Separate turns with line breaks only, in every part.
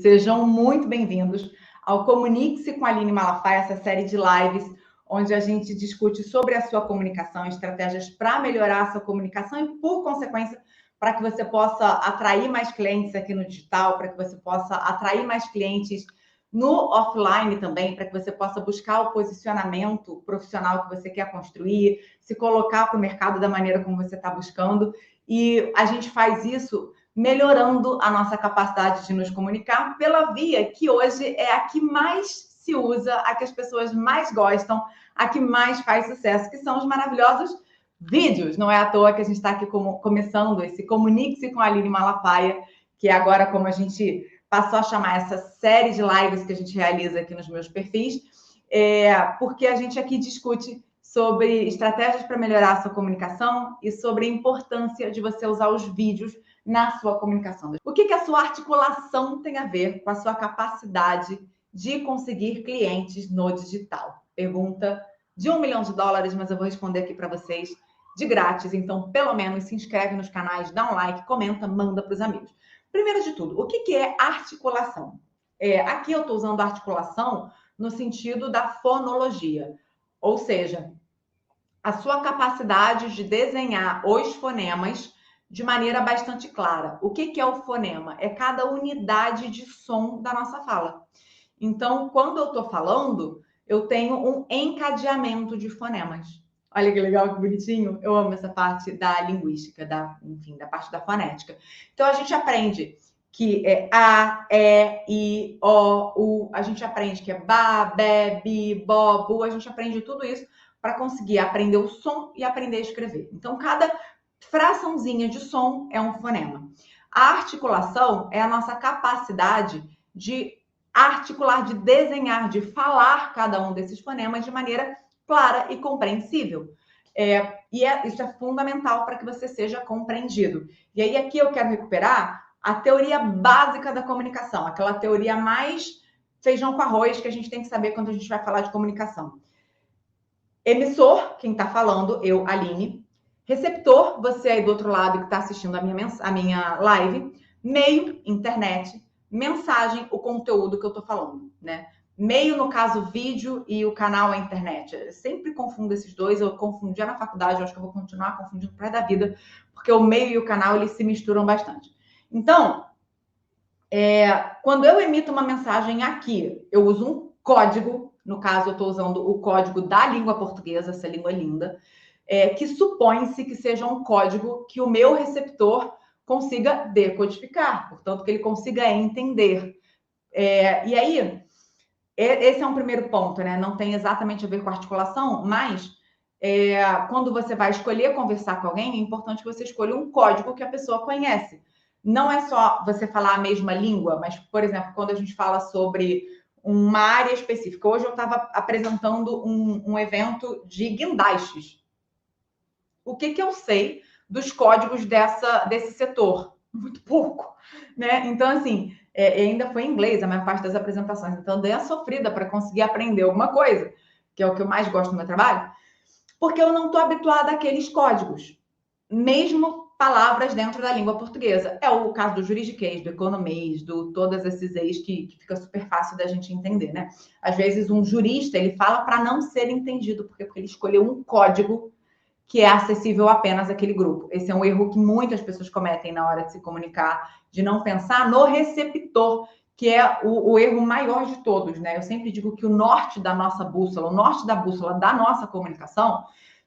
Sejam muito bem-vindos ao Comunique-se com a Aline Malafaia, essa série de lives onde a gente discute sobre a sua comunicação, estratégias para melhorar a sua comunicação e, por consequência, para que você possa atrair mais clientes aqui no digital, para que você possa atrair mais clientes no offline também, para que você possa buscar o posicionamento profissional que você quer construir, se colocar para o mercado da maneira como você está buscando. E a gente faz isso melhorando a nossa capacidade de nos comunicar pela via que hoje é a que mais se usa, a que as pessoas mais gostam, a que mais faz sucesso, que são os maravilhosos vídeos. Não é à toa que a gente está aqui começando esse Comunique-se com a Aline Malafaia, que é agora como a gente passou a chamar essa série de lives que a gente realiza aqui nos meus perfis, porque a gente aqui discute sobre estratégias para melhorar a sua comunicação e sobre a importância de você usar os vídeos na sua comunicação. O que a sua articulação tem a ver com a sua capacidade de conseguir clientes no digital? Pergunta de $1 milhão, mas eu vou responder aqui para vocês de grátis. Então, pelo menos, se inscreve nos canais, dá um like, comenta, manda para os amigos. Primeiro de tudo, o que é articulação? Aqui eu estou usando articulação no sentido da fonologia, ou seja, a sua capacidade de desenhar os fonemas de maneira bastante clara. O que é o fonema? É cada unidade de som da nossa fala. Então, quando eu estou falando, eu tenho um encadeamento de fonemas. Olha que legal, que bonitinho. Eu amo essa parte da linguística, da parte da fonética. Então, a gente aprende que é A, E, I, O, U. A gente aprende que é ba, be, bi, bo, bu. A gente aprende tudo isso para conseguir aprender o som e aprender a escrever. Então, cada fraçãozinha de som é um fonema. A articulação é a nossa capacidade de articular, de desenhar, de falar cada um desses fonemas de maneira clara e compreensível. Isso é fundamental para que você seja compreendido. E aí aqui eu quero recuperar a teoria básica da comunicação, aquela teoria mais feijão com arroz que a gente tem que saber quando a gente vai falar de comunicação. Emissor, quem está falando, eu, Aline. Receptor, você aí do outro lado que está assistindo a minha live. Meio, internet. Mensagem, o conteúdo que eu estou falando, né? Meio, no caso, vídeo, e o canal, a internet. Eu sempre confundo esses dois, eu confundia na faculdade, eu acho que eu vou continuar confundindo pro resto da vida, porque o meio e o canal, eles se misturam bastante. Então, quando eu emito uma mensagem aqui, eu uso um código, no caso, eu estou usando o código da língua portuguesa, essa língua linda, que supõe-se que seja um código que o meu receptor consiga decodificar, portanto, que ele consiga entender. E aí, esse é um primeiro ponto, né? Não tem exatamente a ver com articulação, mas quando você vai escolher conversar com alguém, é importante que você escolha um código que a pessoa conhece. Não é só você falar a mesma língua, mas, por exemplo, quando a gente fala sobre uma área específica. Hoje eu estava apresentando um evento de guindastes. O que eu sei dos códigos desse setor? Muito pouco, né? Então, assim, ainda foi em inglês a maior parte das apresentações. Então, eu dei a sofrida para conseguir aprender alguma coisa, que é o que eu mais gosto no meu trabalho, porque eu não estou habituada àqueles códigos. Mesmo palavras dentro da língua portuguesa. É o caso do juridiquês, do economês, do todos esses eis que fica super fácil da gente entender, né? Às vezes um jurista, ele fala para não ser entendido, porque ele escolheu um código que é acessível apenas àquele grupo. Esse é um erro que muitas pessoas cometem na hora de se comunicar, de não pensar no receptor, que é o erro maior de todos, né? Eu sempre digo que o norte da nossa bússola, o norte da bússola da nossa comunicação,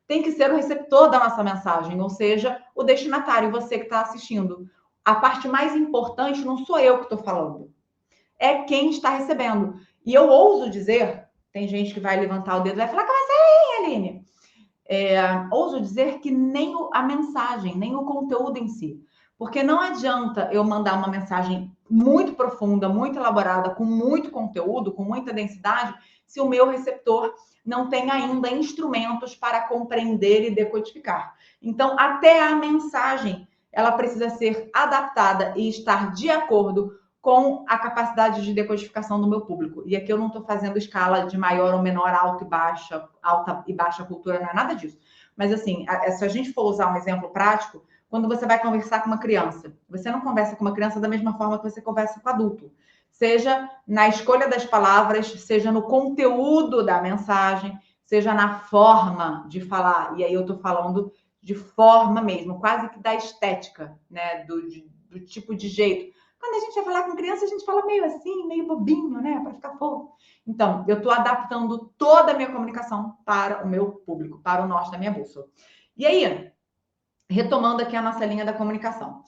tem que ser o receptor da nossa mensagem, ou seja, o destinatário, você que está assistindo. A parte mais importante não sou eu que estou falando, é quem está recebendo. E eu ouso dizer, tem gente que vai levantar o dedo e vai falar, como assim, Aline? Ouso dizer que nem a mensagem, nem o conteúdo em si. Porque não adianta eu mandar uma mensagem muito profunda, muito elaborada, com muito conteúdo, com muita densidade, se o meu receptor não tem ainda instrumentos para compreender e decodificar. Então, até a mensagem, ela precisa ser adaptada e estar de acordo com a capacidade de decodificação do meu público. E aqui eu não estou fazendo escala de maior ou menor, alta e baixa cultura, não é nada disso. Mas, assim, se a gente for usar um exemplo prático, quando você vai conversar com uma criança, você não conversa com uma criança da mesma forma que você conversa com adulto. seja na escolha das palavras, seja no conteúdo da mensagem, seja na forma de falar. E aí eu estou falando de forma mesmo, quase que da estética, né? Do tipo de jeito. Quando a gente vai falar com criança, a gente fala meio assim, meio bobinho, né? Para ficar fofo. Então, eu estou adaptando toda a minha comunicação para o meu público, para o norte da minha bússola. E aí, retomando aqui a nossa linha da comunicação.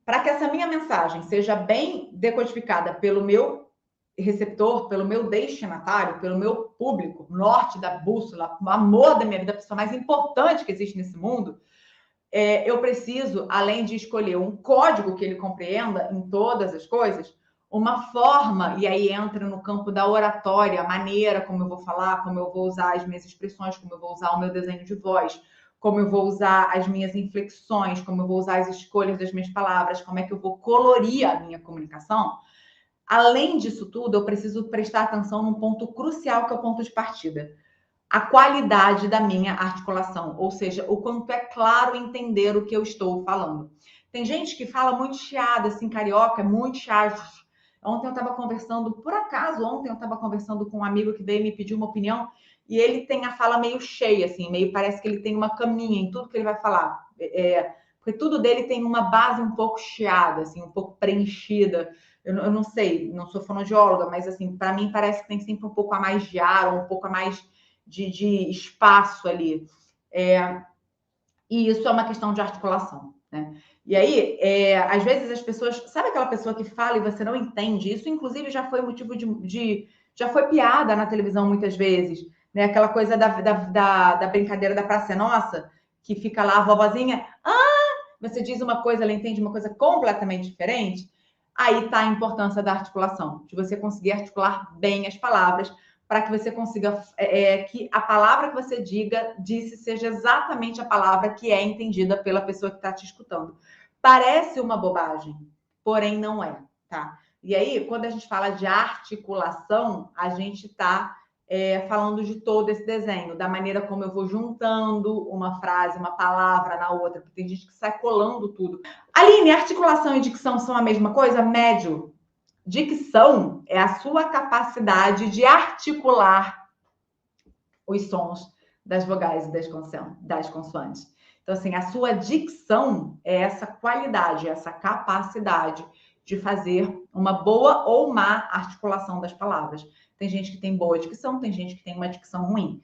Para que essa minha mensagem seja bem decodificada pelo meu receptor, pelo meu destinatário, pelo meu público, norte da bússola, o amor da minha vida, a pessoa mais importante que existe nesse mundo, eu preciso, além de escolher um código que ele compreenda em todas as coisas, uma forma, e aí entra no campo da oratória, a maneira como eu vou falar, como eu vou usar as minhas expressões, como eu vou usar o meu desenho de voz, como eu vou usar as minhas inflexões, como eu vou usar as escolhas das minhas palavras, como é que eu vou colorir a minha comunicação. Além disso tudo, eu preciso prestar atenção num ponto crucial, que é o ponto de partida. A qualidade da minha articulação, ou seja, o quanto é claro entender o que eu estou falando. Tem gente que fala muito chiado, assim, carioca, muito chiado. Ontem eu estava conversando, por acaso, com um amigo que veio me pedir uma opinião, e ele tem a fala meio cheia, assim, meio parece que ele tem uma caminha em tudo que ele vai falar. Porque tudo dele tem uma base um pouco chiada, assim, um pouco preenchida. Eu não sei, não sou fonoaudióloga, mas assim, para mim parece que tem sempre um pouco a mais de ar, um pouco a mais de espaço ali. E isso é uma questão de articulação, né? E aí, às vezes as pessoas... Sabe aquela pessoa que fala e você não entende? Isso, inclusive, já foi motivo já foi piada na televisão muitas vezes, né? Aquela coisa da brincadeira da Praça é Nossa, que fica lá a vovozinha... Você diz uma coisa, ela entende uma coisa completamente diferente. Aí está a importância da articulação, de você conseguir articular bem as palavras, para que você consiga que a palavra que você disse seja exatamente a palavra que é entendida pela pessoa que está te escutando. Parece uma bobagem, porém não é, tá? E aí, quando a gente fala de articulação, a gente está falando de todo esse desenho, da maneira como eu vou juntando uma frase, uma palavra na outra, porque tem gente que sai colando tudo. Aline, articulação e dicção são a mesma coisa? Médio. Dicção é a sua capacidade de articular os sons das vogais e das consoantes. Então, assim, a sua dicção é essa qualidade, essa capacidade de fazer uma boa ou má articulação das palavras. Tem gente que tem boa dicção, tem gente que tem uma dicção ruim.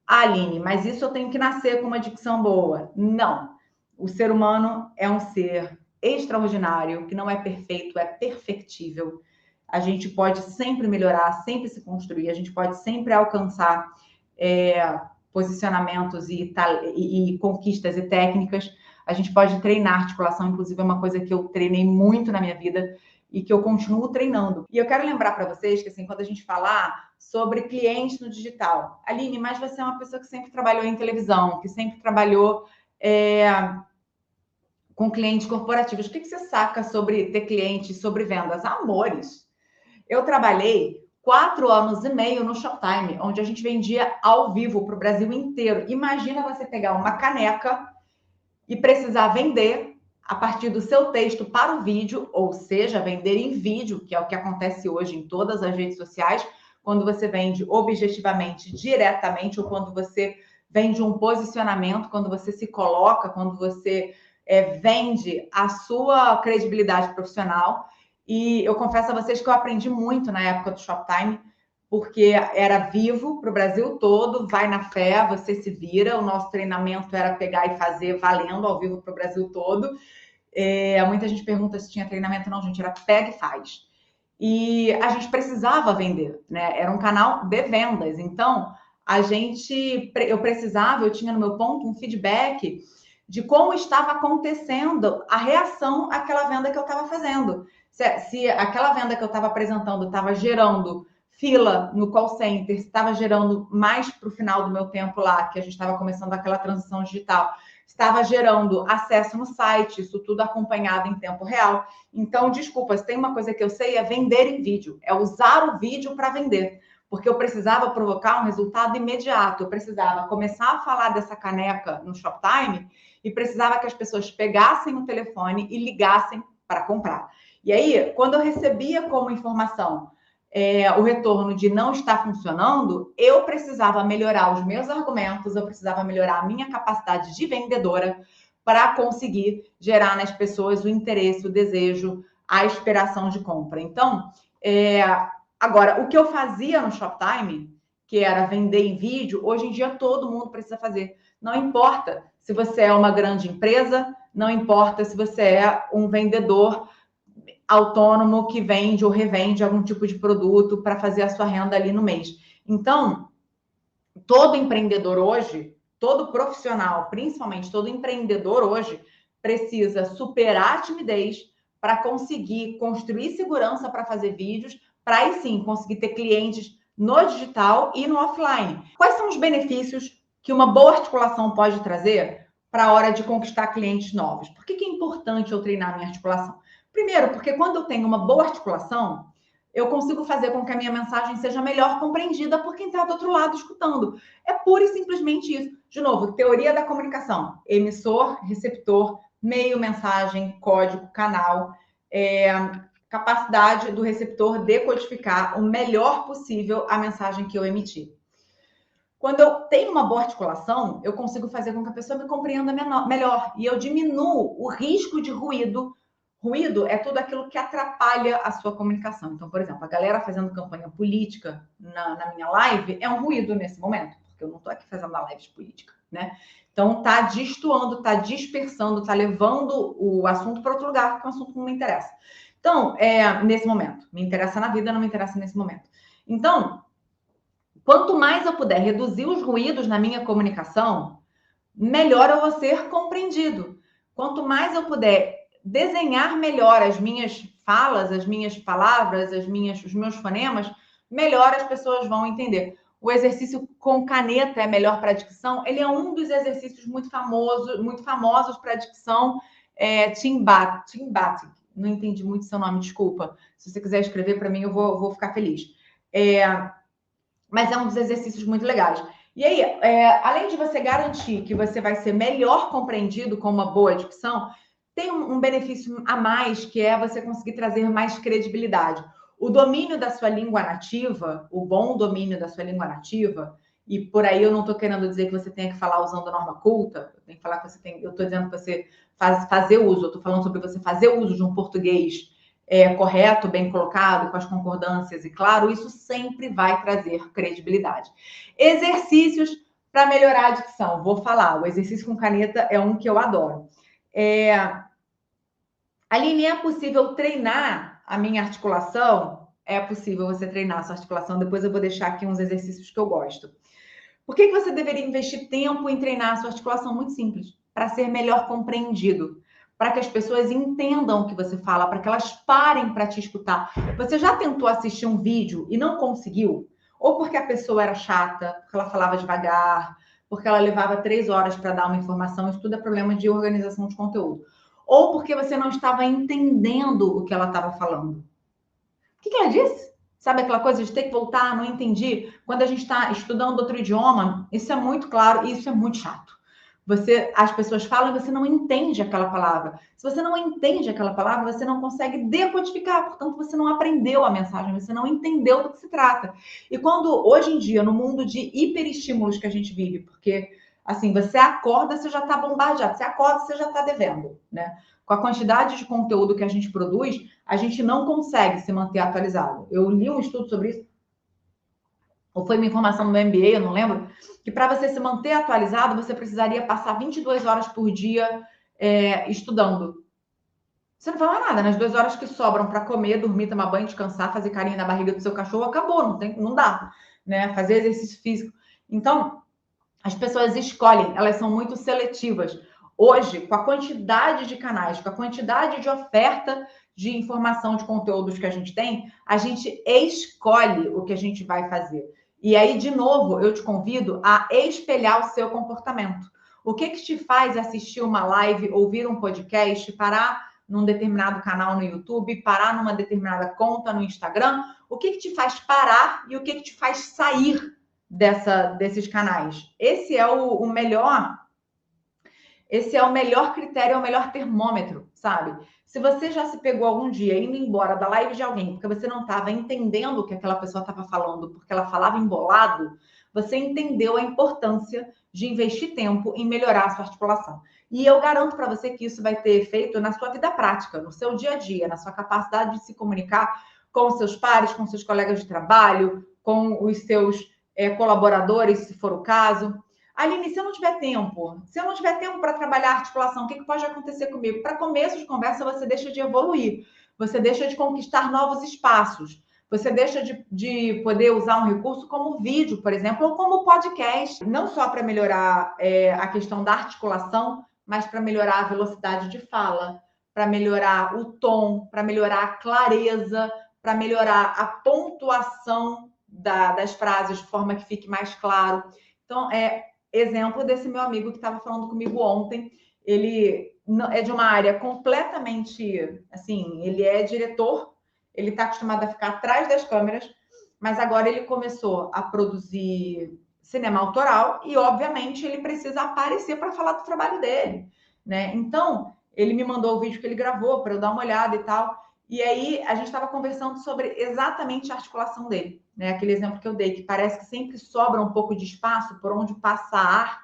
Aline, mas isso eu tenho que nascer com uma dicção boa. Não. O ser humano é um ser extraordinário, que não é perfeito, é perfectível. A gente pode sempre melhorar, sempre se construir, a gente pode sempre alcançar posicionamentos e conquistas e técnicas. A gente pode treinar articulação, inclusive é uma coisa que eu treinei muito na minha vida e que eu continuo treinando. E eu quero lembrar para vocês que, assim, quando a gente falar sobre clientes no digital, Aline, mas você é uma pessoa que sempre trabalhou em televisão, que sempre trabalhou com clientes corporativos. O que você saca sobre ter clientes, sobre vendas? Amores! Eu trabalhei 4 anos e meio no Shoptime, onde a gente vendia ao vivo para o Brasil inteiro. Imagina você pegar uma caneca e precisar vender a partir do seu texto para o vídeo, ou seja, vender em vídeo, que é o que acontece hoje em todas as redes sociais, quando você vende objetivamente, diretamente, ou quando você vende um posicionamento, quando você se coloca, quando você vende a sua credibilidade profissional. E eu confesso a vocês que eu aprendi muito na época do Shoptime, porque era vivo para o Brasil todo, vai na fé, você se vira. O nosso treinamento era pegar e fazer valendo ao vivo para o Brasil todo. Muita gente pergunta se tinha treinamento. Não, gente, era pega e faz. E a gente precisava vender, né? Era um canal de vendas. Então, eu tinha no meu ponto um feedback de como estava acontecendo a reação àquela venda que eu estava fazendo. Se aquela venda que eu estava apresentando estava gerando fila no call center, estava gerando mais para o final do meu tempo lá, que a gente estava começando aquela transição digital, estava gerando acesso no site, isso tudo acompanhado em tempo real. Então, desculpa, se tem uma coisa que eu sei é vender em vídeo, é usar o vídeo para vender, porque eu precisava provocar um resultado imediato, eu precisava começar a falar dessa caneca no Shoptime e precisava que as pessoas pegassem o telefone e ligassem para comprar. E aí, quando eu recebia como informação o retorno de não estar funcionando, eu precisava melhorar os meus argumentos, eu precisava melhorar a minha capacidade de vendedora para conseguir gerar nas pessoas o interesse, o desejo, a aspiração de compra. Então, agora, o que eu fazia no Shoptime, que era vender em vídeo, hoje em dia todo mundo precisa fazer. Não importa se você é uma grande empresa, não importa se você é um vendedor autônomo que vende ou revende algum tipo de produto para fazer a sua renda ali no mês. Então, todo empreendedor hoje, todo profissional, principalmente todo empreendedor hoje, precisa superar a timidez para conseguir construir segurança para fazer vídeos, para aí sim conseguir ter clientes no digital e no offline. Quais são os benefícios que uma boa articulação pode trazer para a hora de conquistar clientes novos? Por que é importante eu treinar minha articulação? Primeiro, porque quando eu tenho uma boa articulação, eu consigo fazer com que a minha mensagem seja melhor compreendida por quem está do outro lado escutando. É pura e simplesmente isso. De novo, teoria da comunicação. Emissor, receptor, meio, mensagem, código, canal. Capacidade do receptor decodificar o melhor possível a mensagem que eu emiti. Quando eu tenho uma boa articulação, eu consigo fazer com que a pessoa me compreenda melhor. E eu diminuo o risco de ruído. Ruído é tudo aquilo que atrapalha a sua comunicação. Então, por exemplo, a galera fazendo campanha política na minha live é um ruído nesse momento, porque eu não estou aqui fazendo a live de política, né? Então, tá destoando, tá dispersando, tá levando o assunto para outro lugar, que é um assunto que não me interessa. Então, nesse momento, me interessa na vida, não me interessa nesse momento. Então, quanto mais eu puder reduzir os ruídos na minha comunicação, melhor eu vou ser compreendido. Quanto mais eu puder desenhar melhor as minhas falas, as minhas palavras, os meus fonemas, melhor as pessoas vão entender. O exercício com caneta é melhor para a dicção. Ele é um dos exercícios muito famosos para a dicção. Tim Batic. Não entendi muito seu nome, desculpa. Se você quiser escrever para mim, eu vou ficar feliz. Mas é um dos exercícios muito legais. E aí, além de você garantir que você vai ser melhor compreendido com uma boa dicção, tem um benefício a mais, que é você conseguir trazer mais credibilidade. O domínio da sua língua nativa, o bom domínio da sua língua nativa, e por aí eu não estou querendo dizer que você tenha que falar usando a norma culta, eu tenho que falar que eu estou dizendo que você fazer uso, eu estou falando sobre você fazer uso de um português correto, bem colocado, com as concordâncias, e claro, isso sempre vai trazer credibilidade. Exercícios para melhorar a dicção. Vou falar, o exercício com caneta é um que eu adoro. Aline, é possível treinar a minha articulação? É possível você treinar a sua articulação. Depois eu vou deixar aqui uns exercícios que eu gosto. Por que você deveria investir tempo em treinar a sua articulação? Muito simples, para ser melhor compreendido, para que as pessoas entendam o que você fala, para que elas parem para te escutar. Você já tentou assistir um vídeo e não conseguiu? Ou porque a pessoa era chata, porque ela falava devagar, porque ela levava 3 horas para dar uma informação, isso tudo é problema de organização de conteúdo. Ou porque você não estava entendendo o que ela estava falando. O que ela disse? Sabe aquela coisa de ter que voltar, não entendi? Quando a gente está estudando outro idioma, isso é muito claro e isso é muito chato. As pessoas falam e você não entende aquela palavra. Se você não entende aquela palavra, você não consegue decodificar, portanto, você não aprendeu a mensagem, você não entendeu do que se trata. E quando, hoje em dia, no mundo de hiperestímulos que a gente vive, porque, assim, você acorda, você já está bombardeado, você acorda, você já está devendo, né? Com a quantidade de conteúdo que a gente produz, a gente não consegue se manter atualizado. Eu li um estudo sobre isso, ou foi uma informação do MBA, eu não lembro, que para você se manter atualizado, você precisaria passar 22 horas por dia estudando. Você não fala nada, nas 2 horas que sobram para comer, dormir, tomar banho, descansar, fazer carinho na barriga do seu cachorro, acabou, não dá, né? Fazer exercício físico. Então, as pessoas escolhem, elas são muito seletivas. Hoje, com a quantidade de canais, com a quantidade de oferta de informação, de conteúdos que a gente escolhe o que a gente vai fazer. E aí, de novo, eu te convido a espelhar o seu comportamento. O que te faz assistir uma live, ouvir um podcast, parar num determinado canal no YouTube, parar numa determinada conta no Instagram? O que te faz parar e o que te faz sair desses canais? Esse é o melhor critério, é o melhor termômetro, sabe? Se você já se pegou algum dia indo embora da live de alguém porque você não estava entendendo o que aquela pessoa estava falando, porque ela falava embolado, você entendeu a importância de investir tempo em melhorar a sua articulação. E eu garanto para você que isso vai ter efeito na sua vida prática, no seu dia a dia, na sua capacidade de se comunicar com os seus pares, com seus colegas de trabalho, com os seus colaboradores, se for o caso. Aline, se eu não tiver tempo para trabalhar a articulação, o que pode acontecer comigo? Para começo de conversa, você deixa de evoluir, você deixa de conquistar novos espaços, você deixa de poder usar um recurso como vídeo, por exemplo, ou como podcast, não só para melhorar a questão da articulação, mas para melhorar a velocidade de fala, para melhorar o tom, para melhorar a clareza, para melhorar a pontuação das frases de forma que fique mais claro. Então, exemplo desse meu amigo que estava falando comigo ontem, ele é de uma área completamente, assim, ele é diretor, ele está acostumado a ficar atrás das câmeras, mas agora ele começou a produzir cinema autoral e, obviamente, ele precisa aparecer para falar do trabalho dele, né? Então, ele me mandou o vídeo que ele gravou para eu dar uma olhada e tal, e aí a gente estava conversando sobre exatamente a articulação dele, né? Aquele exemplo que eu dei, que parece que sempre sobra um pouco de espaço por onde passa ar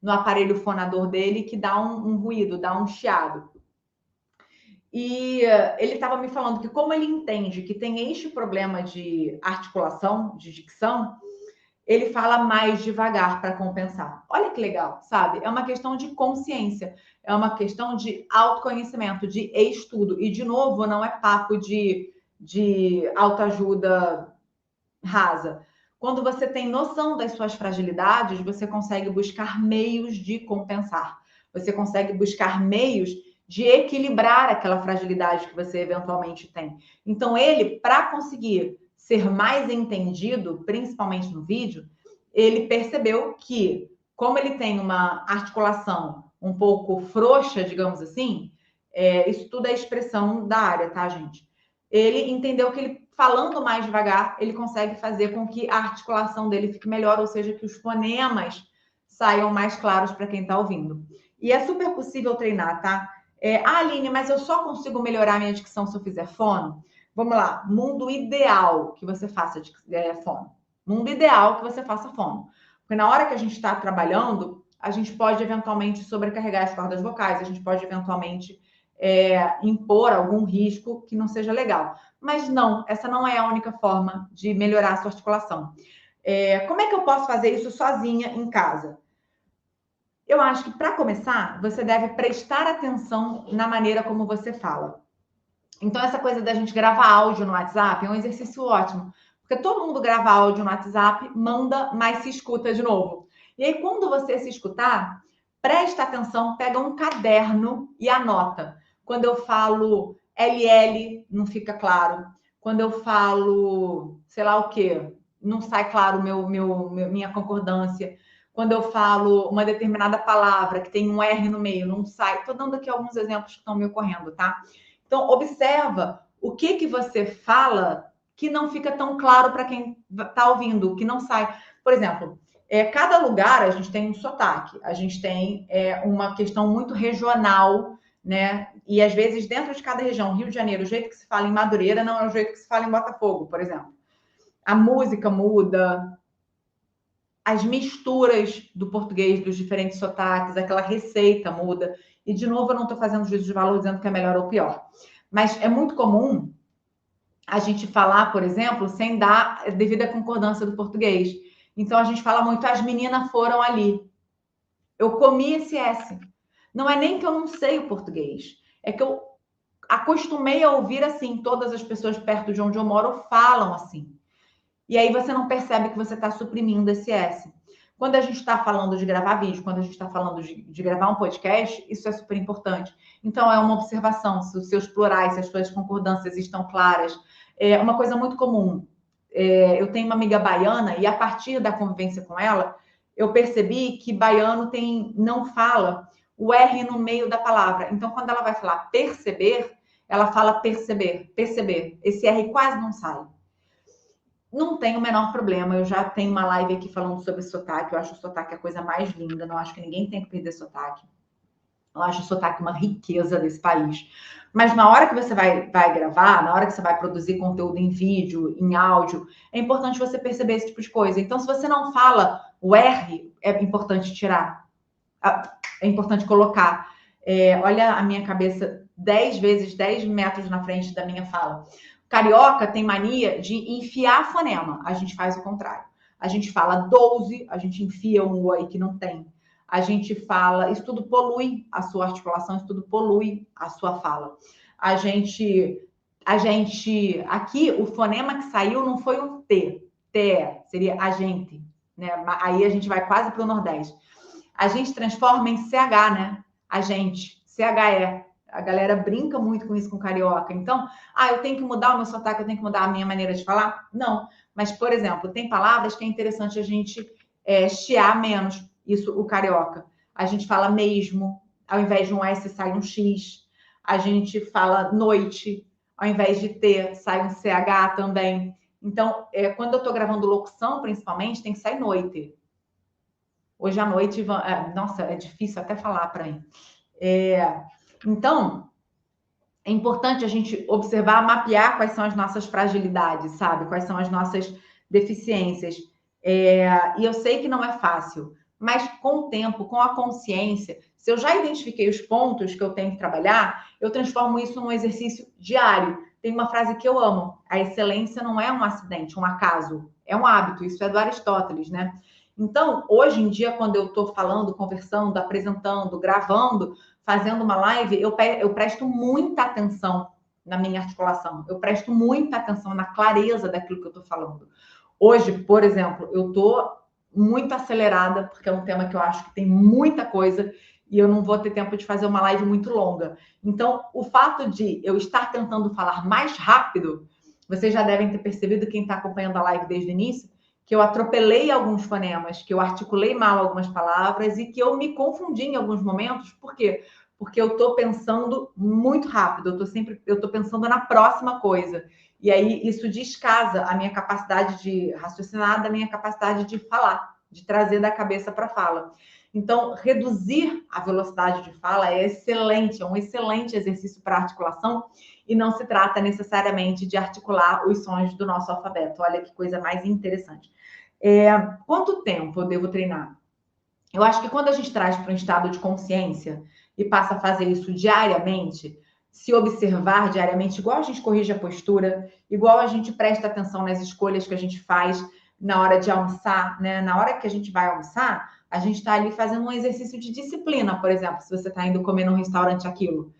no aparelho fonador dele, que dá um ruído, dá um chiado. E ele estava me falando que como ele entende que tem este problema de articulação, de dicção, ele fala mais devagar para compensar. Olha que legal, sabe? É uma questão de consciência, é uma questão de autoconhecimento, de estudo. E, de novo, não é papo de autoajuda rasa. Quando você tem noção das suas fragilidades, você consegue buscar meios de compensar. Você consegue buscar meios de equilibrar aquela fragilidade que você eventualmente tem. Então, ele, para conseguir ser mais entendido, principalmente no vídeo, ele percebeu que, como ele tem uma articulação um pouco frouxa, digamos assim, isso tudo é expressão da área, tá, gente? Ele entendeu que ele, falando mais devagar, ele consegue fazer com que a articulação dele fique melhor, ou seja, que os fonemas saiam mais claros para quem está ouvindo. E é super possível treinar, tá? Aline, mas eu só consigo melhorar minha dicção se eu fizer fono? Vamos lá, mundo ideal que você faça fono. Mundo ideal que você faça fono. Porque na hora que a gente está trabalhando, a gente pode eventualmente sobrecarregar as cordas vocais, a gente pode eventualmente impor algum risco que não seja legal. Mas não, essa não é a única forma de melhorar a sua articulação. Como é que eu posso fazer isso sozinha em casa? Eu acho que, para começar, você deve prestar atenção na maneira como você fala. Então, essa coisa da gente gravar áudio no WhatsApp é um exercício ótimo, porque todo mundo grava áudio no WhatsApp, manda, mas se escuta de novo. E aí, quando você se escutar, presta atenção, pega um caderno e anota. Quando eu falo LL, não fica claro. Quando eu falo, sei lá o quê, não sai claro minha concordância. Quando eu falo uma determinada palavra que tem um R no meio, não sai. Estou dando aqui alguns exemplos que estão me ocorrendo, tá? Então, observa o que você fala que não fica tão claro para quem está ouvindo, que não sai. Por exemplo, cada lugar a gente tem um sotaque, a gente tem uma questão muito regional, né? E às vezes, dentro de cada região, Rio de Janeiro, o jeito que se fala em Madureira não é o jeito que se fala em Botafogo, por exemplo. A música muda, as misturas do português, dos diferentes sotaques, aquela receita muda. E, de novo, eu não estou fazendo juízo de valor dizendo que é melhor ou pior. Mas é muito comum a gente falar, por exemplo, sem dar devida concordância do português. Então, a gente fala muito, as meninas foram ali. Eu comi esse S. Não é nem que eu não sei o português. É que eu acostumei a ouvir assim. Todas as pessoas perto de onde eu moro falam assim. E aí você não percebe que você está suprimindo esse S. Quando a gente está falando de gravar vídeo, quando a gente está falando de gravar um podcast, isso é super importante. Então, é uma observação, se os seus plurais, se as suas concordâncias estão claras. É uma coisa muito comum. Eu tenho uma amiga baiana e, a partir da convivência com ela, eu percebi que baiano não fala o R no meio da palavra. Então, quando ela vai falar perceber, ela fala perceber, perceber. Esse R quase não sai. Não tem o menor problema, eu já tenho uma live aqui falando sobre sotaque, eu acho o sotaque a coisa mais linda, não acho que ninguém tem que perder sotaque. Eu acho o sotaque uma riqueza desse país. Mas na hora que você vai gravar, na hora que você vai produzir conteúdo em vídeo, em áudio, é importante você perceber esse tipo de coisa. Então, se você não fala o R, é importante tirar. É importante colocar. Olha a minha cabeça 10 vezes, 10 metros na frente da minha fala. Carioca tem mania de enfiar fonema. A gente faz o contrário. A gente fala 12, a gente enfia um O aí que não tem. A gente fala, isso tudo polui a sua articulação, isso tudo polui a sua fala. Aqui, o fonema que saiu não foi um T, T, seria agente, né? Aí a gente vai quase para o Nordeste. A gente transforma em CH, né? Agente, CHE. A galera brinca muito com isso com carioca. Então, eu tenho que mudar o meu sotaque, eu tenho que mudar a minha maneira de falar? Não. Mas, por exemplo, tem palavras que é interessante a gente chiar menos. Isso, o carioca. A gente fala mesmo, ao invés de um S sai um X. A gente fala noite, ao invés de T sai um CH também. Então, quando eu estou gravando locução, principalmente, tem que sair noite. Hoje à noite, nossa, é difícil até falar para mim. Então, é importante a gente observar, mapear quais são as nossas fragilidades, sabe? Quais são as nossas deficiências. E eu sei que não é fácil, mas com o tempo, com a consciência, se eu já identifiquei os pontos que eu tenho que trabalhar, eu transformo isso num exercício diário. Tem uma frase que eu amo: a excelência não é um acidente, um acaso, é um hábito. Isso é do Aristóteles, né? Então, hoje em dia, quando eu estou falando, conversando, apresentando, gravando, fazendo uma live, eu presto muita atenção na minha articulação. Eu presto muita atenção na clareza daquilo que eu estou falando. Hoje, por exemplo, eu estou muito acelerada, porque é um tema que eu acho que tem muita coisa e eu não vou ter tempo de fazer uma live muito longa. Então, o fato de eu estar tentando falar mais rápido, vocês já devem ter percebido, quem está acompanhando a live desde o início, que eu atropelei alguns fonemas, que eu articulei mal algumas palavras e que eu me confundi em alguns momentos. Por quê? Porque eu estou pensando muito rápido, eu estou pensando na próxima coisa. E aí isso descasa a minha capacidade de raciocinar, da minha capacidade de falar, de trazer da cabeça para a fala. Então, reduzir a velocidade de fala é excelente, é um excelente exercício para articulação, e não se trata necessariamente de articular os sons do nosso alfabeto. Olha que coisa mais interessante. Quanto tempo eu devo treinar? Eu acho que quando a gente traz para um estado de consciência e passa a fazer isso diariamente, se observar diariamente, igual a gente corrige a postura, igual a gente presta atenção nas escolhas que a gente faz na hora de almoçar, né? Na hora que a gente vai almoçar, a gente está ali fazendo um exercício de disciplina, por exemplo, se você está indo comer num restaurante aquilo.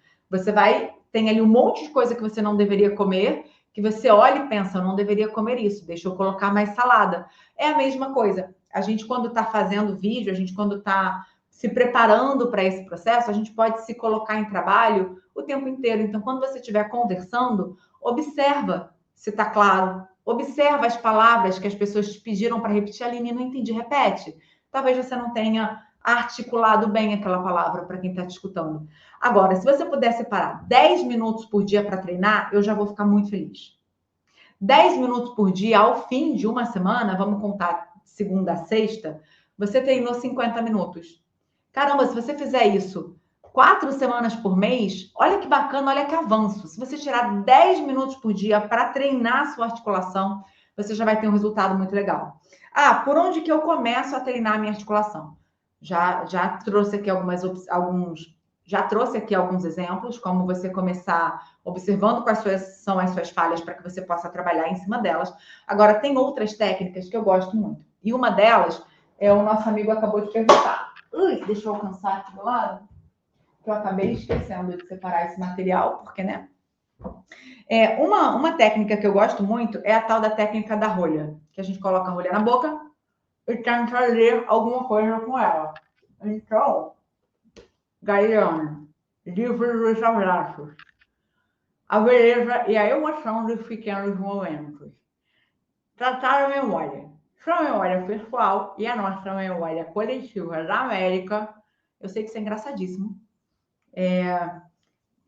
Tem ali um monte de coisa que você não deveria comer, que você olha e pensa, eu não deveria comer isso, deixa eu colocar mais salada. É a mesma coisa. A gente, quando está fazendo vídeo, a gente, quando está se preparando para esse processo, a gente pode se colocar em trabalho o tempo inteiro. Então, quando você estiver conversando, observa se está claro, observa as palavras que as pessoas te pediram para repetir. Aline, não entendi, repete. Talvez você não tenha articulado bem aquela palavra para quem está te escutando. Agora, se você puder separar 10 minutos por dia para treinar, eu já vou ficar muito feliz. 10 minutos por dia, ao fim de uma semana, vamos contar segunda a sexta, você treinou 50 minutos. Caramba, se você fizer isso 4 semanas por mês, olha que bacana, olha que avanço. Se você tirar 10 minutos por dia para treinar a sua articulação, você já vai ter um resultado muito legal. Por onde que eu começo a treinar a minha articulação? Já trouxe aqui alguns exemplos, como você começar observando quais são as suas falhas para que você possa trabalhar em cima delas. Agora, tem outras técnicas que eu gosto muito. E uma delas o nosso amigo acabou de perguntar. Deixa eu alcançar aqui do lado, que eu acabei esquecendo de separar esse material, porque, né? Uma técnica que eu gosto muito é a tal da técnica da rolha, que a gente coloca a rolha na boca e tenta ler alguma coisa com ela. Então, Gaiana, livro dos abraços. A beleza e a emoção dos pequenos momentos. Tratar a memória. Sua memória pessoal e a nossa memória coletiva da América. Eu sei que isso é engraçadíssimo.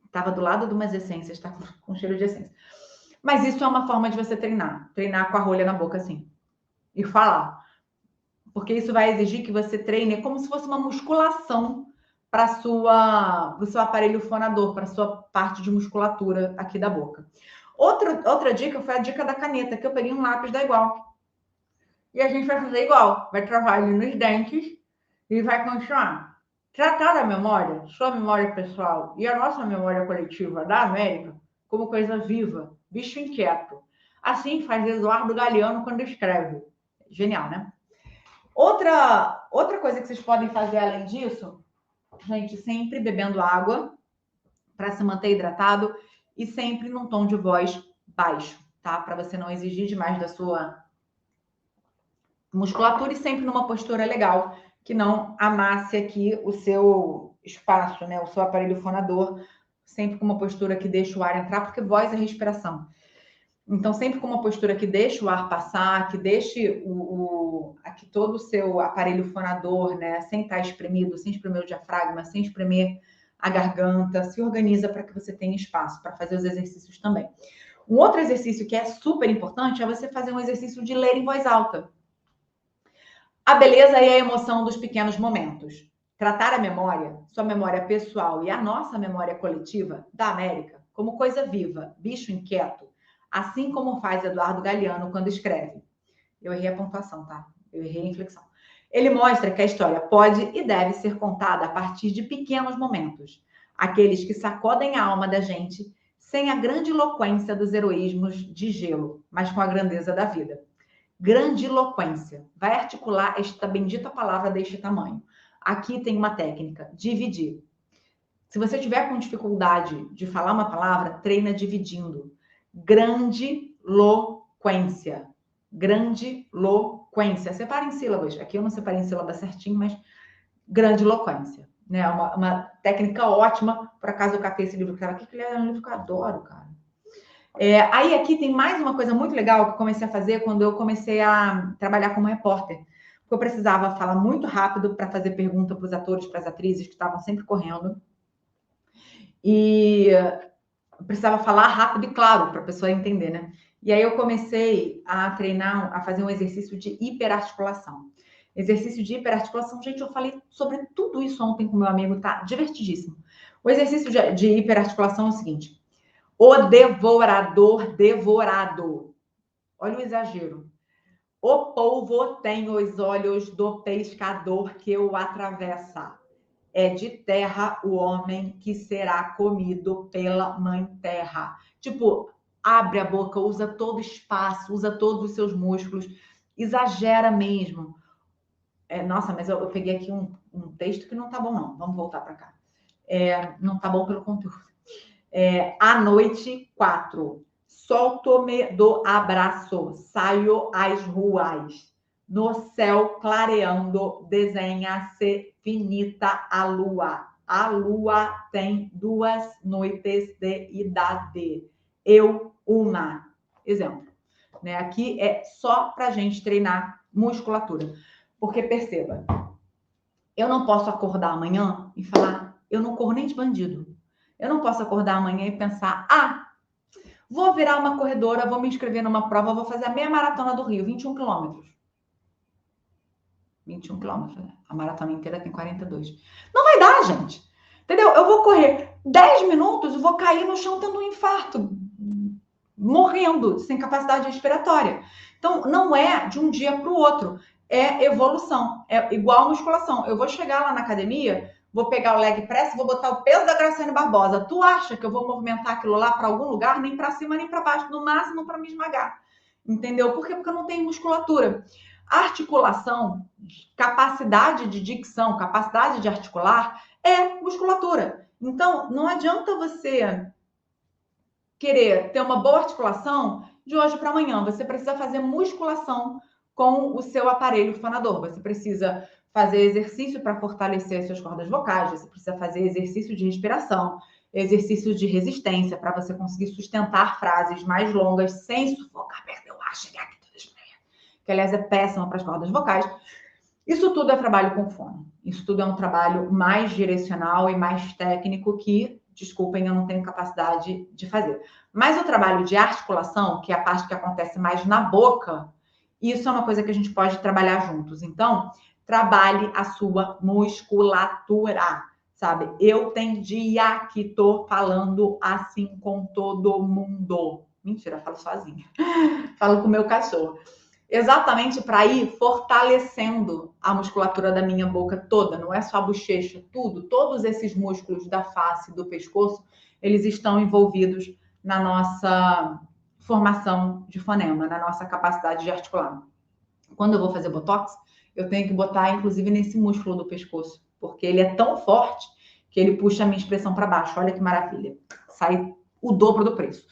Estava do lado de umas essências, está com cheiro de essência. Mas isso é uma forma de você treinar. Treinar com a rolha na boca, assim. E falar. Porque isso vai exigir que você treine como se fosse uma musculação para o seu aparelho fonador, para a sua parte de musculatura aqui da boca. Outra dica foi a dica da caneta, que eu peguei um lápis da Igual. E a gente vai fazer igual, vai travar ele nos dentes e vai continuar. Tratar a memória, sua memória pessoal e a nossa memória coletiva da América como coisa viva, bicho inquieto. Assim faz Eduardo Galeano quando escreve. Genial, né? Outra coisa que vocês podem fazer além disso, gente, sempre bebendo água para se manter hidratado e sempre num tom de voz baixo, tá? Para você não exigir demais da sua musculatura e sempre numa postura legal, que não amasse aqui o seu espaço, né? O seu aparelho fonador, sempre com uma postura que deixa o ar entrar, porque voz é respiração. Então, sempre com uma postura que deixe o ar passar, que deixe aqui todo o seu aparelho fonador, né? Sem estar espremido, sem espremer o diafragma, sem espremer a garganta, se organiza para que você tenha espaço para fazer os exercícios também. Um outro exercício que é super importante é você fazer um exercício de ler em voz alta. A beleza e a emoção dos pequenos momentos. Tratar a memória, sua memória pessoal e a nossa memória coletiva da América como coisa viva, bicho inquieto, assim como faz Eduardo Galeano quando escreve. Eu errei a pontuação, tá? Eu errei a inflexão. Ele mostra que a história pode e deve ser contada a partir de pequenos momentos, aqueles que sacodem a alma da gente sem a grandiloquência dos heroísmos de gelo, mas com a grandeza da vida. Grandiloquência. Vai articular esta bendita palavra deste tamanho. Aqui tem uma técnica, dividir. Se você tiver com dificuldade de falar uma palavra, treina dividindo. Grandiloquência. Grandiloquência. Separa em sílabas. Aqui eu não separei em sílabas certinho, mas grandiloquência. Né? Uma técnica ótima. Por acaso eu catei esse livro que estava aqui, que ele é um livro que eu adoro, cara. Aí aqui tem mais uma coisa muito legal que eu comecei a fazer quando eu comecei a trabalhar como repórter. Porque eu precisava falar muito rápido para fazer pergunta para os atores, para as atrizes que estavam sempre correndo. E eu precisava falar rápido e claro para a pessoa entender, né? E aí eu comecei a treinar, a fazer um exercício de hiperarticulação. Exercício de hiperarticulação, gente, eu falei sobre tudo isso ontem com meu amigo, tá divertidíssimo. O exercício de hiperarticulação é o seguinte: o devorador devorado. Olha o exagero. O polvo tem os olhos do pescador que o atravessa. É de terra o homem que será comido pela mãe terra. Tipo, abre a boca, usa todo o espaço, usa todos os seus músculos, exagera mesmo. Nossa, mas eu peguei aqui um texto que não tá bom, não. Vamos voltar para cá. Não tá bom pelo conteúdo. À noite, 4. Solto-me do abraço, saio às ruas. No céu clareando, desenha-se finita a lua. A lua tem 2 noites de idade. Eu, uma. Exemplo. Né? Aqui é só para a gente treinar musculatura. Porque perceba, eu não posso acordar amanhã e falar, eu não corro nem de bandido. Eu não posso acordar amanhã e pensar, vou virar uma corredora, vou me inscrever numa prova, vou fazer a meia maratona do Rio, 21 quilômetros. 21 quilômetros, né? A maratona inteira tem 42. Não vai dar, gente. Entendeu? Eu vou correr 10 minutos e vou cair no chão tendo um infarto, morrendo, sem capacidade respiratória. Então, não é de um dia para o outro. É evolução. É igual musculação. Eu vou chegar lá na academia, vou pegar o leg press, vou botar o peso da Graciane Barbosa. Tu acha que eu vou movimentar aquilo lá para algum lugar? Nem para cima, nem para baixo. No máximo, para me esmagar. Entendeu? Por quê? Porque eu não tenho musculatura. Articulação, capacidade de dicção, capacidade de articular é musculatura. Então, não adianta você querer ter uma boa articulação de hoje para amanhã. Você precisa fazer musculação com o seu aparelho fonador. Você precisa fazer exercício para fortalecer as suas cordas vocais, você precisa fazer exercício de respiração, exercício de resistência para você conseguir sustentar frases mais longas sem sufocar, perder o ar, chegar aqui toda que aliás é péssima para as cordas vocais. Isso tudo é trabalho com fone. Isso tudo é um trabalho mais direcional e mais técnico que, desculpem, eu não tenho capacidade de fazer. Mas o trabalho de articulação, que é a parte que acontece mais na boca, isso é uma coisa que a gente pode trabalhar juntos. Então, trabalhe a sua musculatura. sabe? Eu tem dia que tô falando assim com todo mundo. Mentira, falo sozinha. Falo com o meu cachorro. Exatamente para ir fortalecendo a musculatura da minha boca toda, não é só a bochecha, tudo, todos esses músculos da face, do pescoço, eles estão envolvidos na nossa formação de fonema, na nossa capacidade de articular. Quando eu vou fazer botox, eu tenho que botar, inclusive, nesse músculo do pescoço, porque ele é tão forte que ele puxa a minha expressão para baixo. Olha que maravilha. Sai o dobro do preço.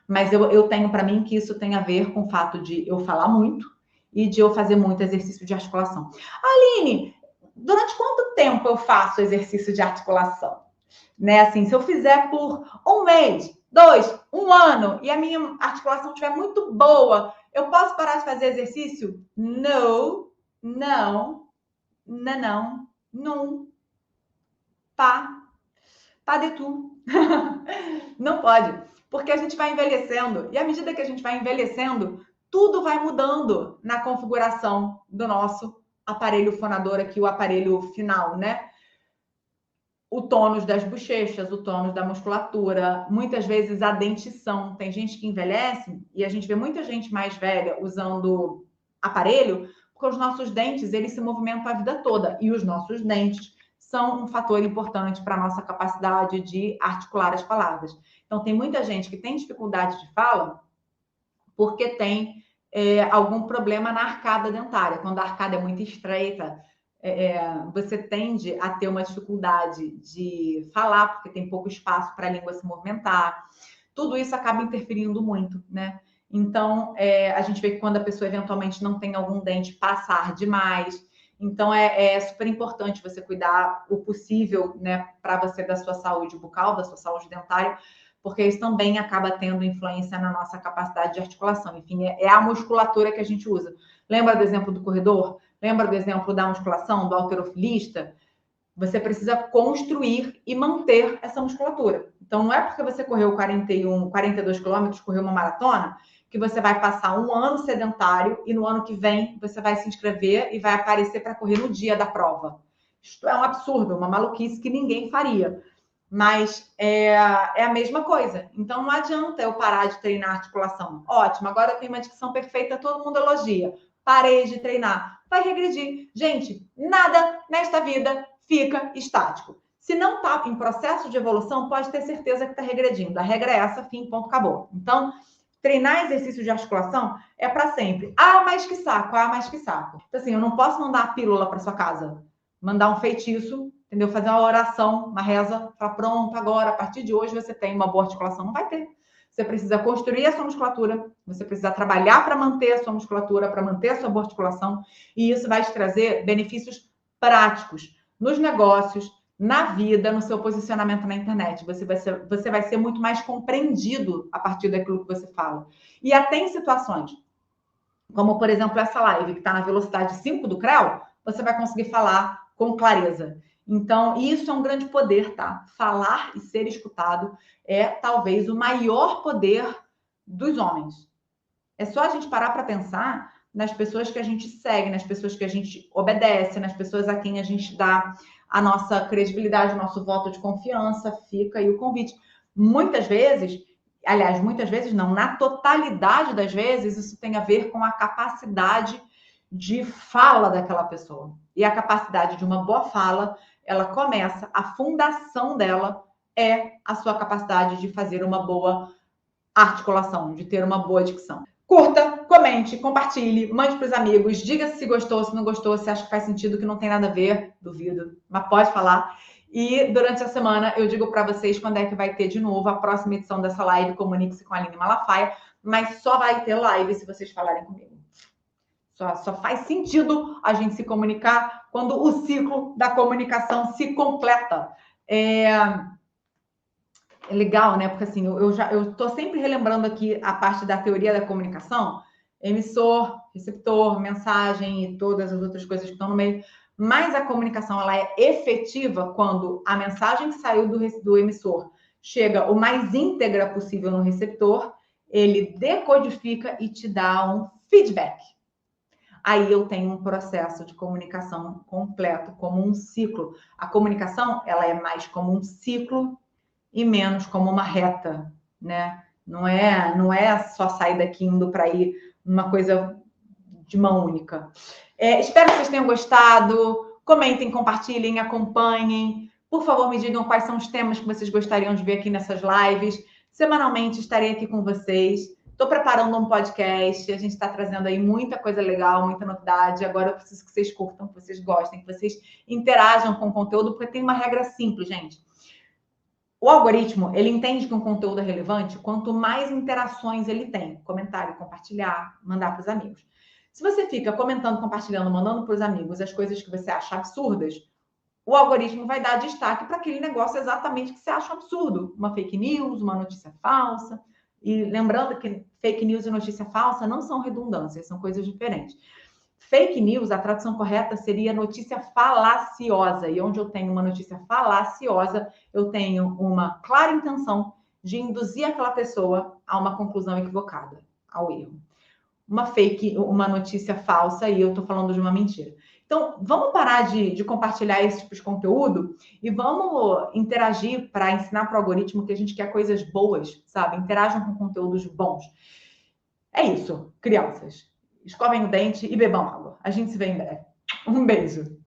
Mas eu tenho para mim que isso tem a ver com o fato de eu falar muito e de eu fazer muito exercício de articulação. Aline, durante quanto tempo eu faço exercício de articulação? Né? Assim, se eu fizer por um mês, 2, 1 ano e a minha articulação estiver muito boa, eu posso parar de fazer exercício? Não, não, não, não. Pas de tout. Não pode, porque a gente vai envelhecendo e à medida que a gente vai envelhecendo, tudo vai mudando na configuração do nosso aparelho fonador aqui, o aparelho final, né? O tônus das bochechas, o tônus da musculatura, muitas vezes a dentição. Tem gente que envelhece e a gente vê muita gente mais velha usando aparelho, porque os nossos dentes, eles se movimentam a vida toda e os nossos dentes são um fator importante para a nossa capacidade de articular as palavras. Então, tem muita gente que tem dificuldade de fala porque tem algum problema na arcada dentária. Quando a arcada é muito estreita, você tende a ter uma dificuldade de falar, porque tem pouco espaço para a língua se movimentar. Tudo isso acaba interferindo muito, né? Então, a gente vê que quando a pessoa eventualmente não tem algum dente, passar demais. Então, é super importante você cuidar o possível, né, para você da sua saúde bucal, da sua saúde dentária, porque isso também acaba tendo influência na nossa capacidade de articulação. Enfim, é a musculatura que a gente usa. Lembra do exemplo do corredor? Lembra do exemplo da musculação, do halterofilista? Você precisa construir e manter essa musculatura. Então, não é porque você correu 42 quilômetros, correu uma maratona, que você vai passar um ano sedentário e no ano que vem você vai se inscrever e vai aparecer para correr no dia da prova. Isto é um absurdo, uma maluquice que ninguém faria. Mas é a mesma coisa. Então, não adianta eu parar de treinar articulação. Ótimo, agora eu tenho uma dicção perfeita, todo mundo elogia. Parei de treinar. Vai regredir. Gente, nada nesta vida fica estático. Se não está em processo de evolução, pode ter certeza que está regredindo. A regra é essa, fim, ponto, acabou. Então, treinar exercício de articulação é para sempre. Ah, mas que saco, ah, mas que saco. Então, assim, eu não posso mandar a pílula para sua casa, mandar um feitiço, entendeu? Fazer uma oração, uma reza, falar, pronto, agora, a partir de hoje você tem uma boa articulação. Não vai ter. Você precisa construir a sua musculatura, você precisa trabalhar para manter a sua musculatura, para manter a sua boa articulação, e isso vai te trazer benefícios práticos nos negócios, na vida, no seu posicionamento na internet. Você vai ser muito mais compreendido a partir daquilo que você fala. E até em situações, como, por exemplo, essa live, que está na velocidade 5 do CREO, você vai conseguir falar com clareza. Então, isso é um grande poder, tá? Falar e ser escutado é talvez o maior poder dos homens. É só a gente parar para pensar nas pessoas que a gente segue, nas pessoas que a gente obedece, nas pessoas a quem a gente dá a nossa credibilidade, o nosso voto de confiança, fica aí o convite. Muitas vezes, aliás, muitas vezes não, na totalidade das vezes, isso tem a ver com a capacidade de fala daquela pessoa. E a capacidade de uma boa fala, ela começa, a fundação dela é a sua capacidade de fazer uma boa articulação, de ter uma boa dicção. Curta, comente, compartilhe, mande para os amigos, diga se gostou, se não gostou, se acha que faz sentido, que não tem nada a ver, duvido, mas pode falar. E durante a semana eu digo para vocês quando é que vai ter de novo a próxima edição dessa live, Comunique-se com a Aline Malafaia, mas só vai ter live se vocês falarem comigo. Só faz sentido a gente se comunicar quando o ciclo da comunicação se completa. É legal, né? Porque assim, eu tô sempre relembrando aqui a parte da teoria da comunicação, emissor, receptor, mensagem e todas as outras coisas que estão no meio. Mas a comunicação, ela é efetiva quando a mensagem que saiu do emissor chega o mais íntegra possível no receptor, ele decodifica e te dá um feedback. aí eu tenho um processo de comunicação completo, como um ciclo. A comunicação, ela é mais como um ciclo e menos como uma reta, né? Não é só sair daqui indo para aí uma coisa de mão única. Espero que vocês tenham gostado. Comentem, compartilhem, acompanhem. Por favor, me digam quais são os temas que vocês gostariam de ver aqui nessas lives. Semanalmente estarei aqui com vocês. Estou preparando um podcast. A gente está trazendo aí muita coisa legal, muita novidade. Agora eu preciso que vocês curtam, que vocês gostem, que vocês interajam com o conteúdo, porque tem uma regra simples, gente. O algoritmo, ele entende que um conteúdo é relevante quanto mais interações ele tem. Comentário, compartilhar, mandar para os amigos. Se você fica comentando, compartilhando, mandando para os amigos as coisas que você acha absurdas, o algoritmo vai dar destaque para aquele negócio exatamente que você acha absurdo. Uma fake news, uma notícia falsa. E lembrando que fake news e notícia falsa não são redundâncias, são coisas diferentes. Fake news, a tradução correta seria notícia falaciosa. E onde eu tenho uma notícia falaciosa, eu tenho uma clara intenção de induzir aquela pessoa a uma conclusão equivocada, ao erro. Uma notícia falsa, e eu estou falando de uma mentira. Então, vamos parar de compartilhar esse tipo de conteúdo e vamos interagir para ensinar para o algoritmo que a gente quer coisas boas, sabe? Interajam com conteúdos bons. É isso, crianças. Escovem o dente e bebam água. A gente se vê em breve. Um beijo.